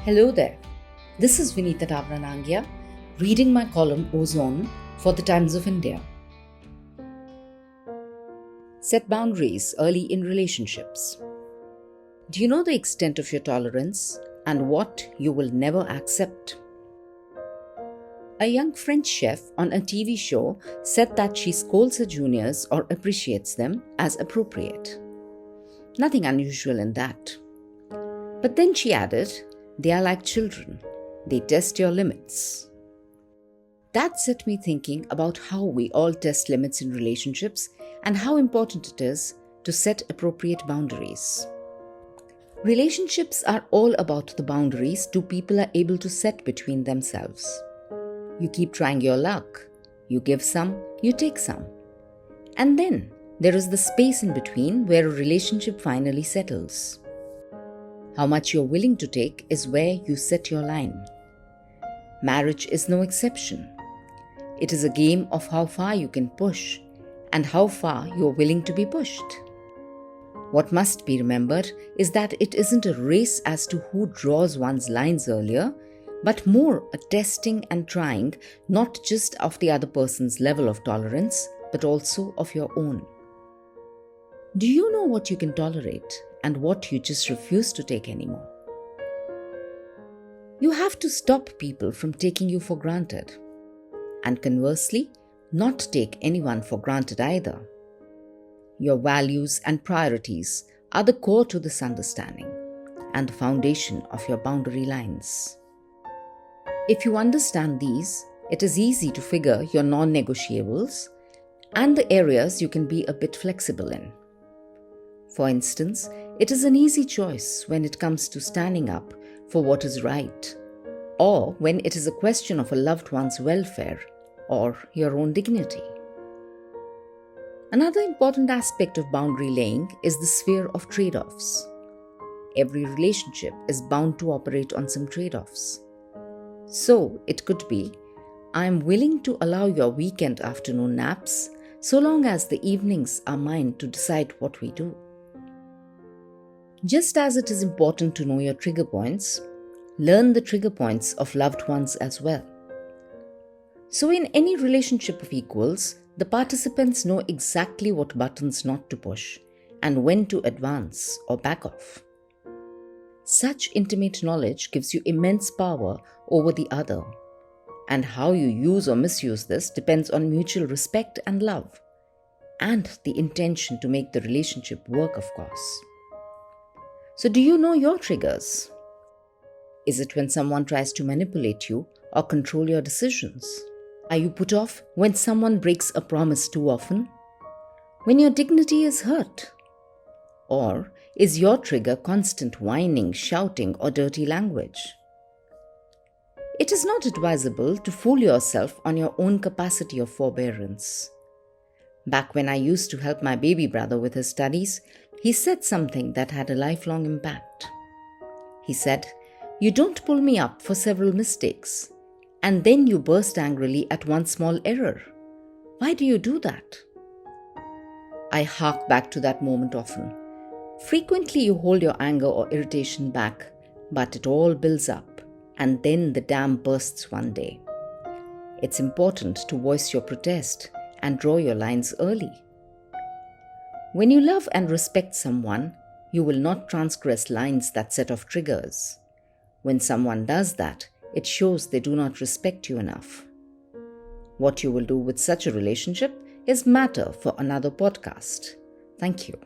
Hello there. This is Vinita Davranangia reading my column Ozone for the Times of India. Set boundaries early in relationships. Do you know the extent of your tolerance and what you will never accept? A young French chef on a TV show said that she scolds her juniors or appreciates them as appropriate. Nothing unusual in that. But then she added, they are like children. They test your limits. That set me thinking about how we all test limits in relationships and how important it is to set appropriate boundaries. Relationships are all about the boundaries two people are able to set between themselves. You keep trying your luck. You give some, you take some. And then there is the space in between where a relationship finally settles. How much you're willing to take is where you set your line. Marriage is no exception. It is a game of how far you can push and how far you're willing to be pushed. What must be remembered is that it isn't a race as to who draws one's lines earlier, but more a testing and trying not just of the other person's level of tolerance, but also of your own. Do you know what you can tolerate and what you just refuse to take anymore? You have to stop people from taking you for granted. And conversely, not take anyone for granted either. Your values and priorities are the core to this understanding and the foundation of your boundary lines. If you understand these, it is easy to figure your non-negotiables and the areas you can be a bit flexible in. For instance, it is an easy choice when it comes to standing up for what is right, or when it is a question of a loved one's welfare or your own dignity. Another important aspect of boundary laying is the sphere of trade-offs. Every relationship is bound to operate on some trade-offs. So it could be, I am willing to allow your weekend afternoon naps so long as the evenings are mine to decide what we do. Just as it is important to know your trigger points, learn the trigger points of loved ones as well. So in any relationship of equals, the participants know exactly what buttons not to push and when to advance or back off. Such intimate knowledge gives you immense power over the other, and how you use or misuse this depends on mutual respect and love, and the intention to make the relationship work, of course. So do you know your triggers? Is it when someone tries to manipulate you or control your decisions? Are you put off when someone breaks a promise too often? When your dignity is hurt? Or is your trigger constant whining, shouting, or dirty language? It is not advisable to fool yourself on your own capacity of forbearance. Back when I used to help my baby brother with his studies, he said something that had a lifelong impact. He said, "You don't pull me up for several mistakes, and then you burst angrily at one small error. Why do you do that?" I hark back to that moment often. Frequently you hold your anger or irritation back, but it all builds up, and then the dam bursts one day. It's important to voice your protest and draw your lines early. When you love and respect someone, you will not transgress lines that set off triggers. When someone does that, it shows they do not respect you enough. What you will do with such a relationship is matter for another podcast. Thank you.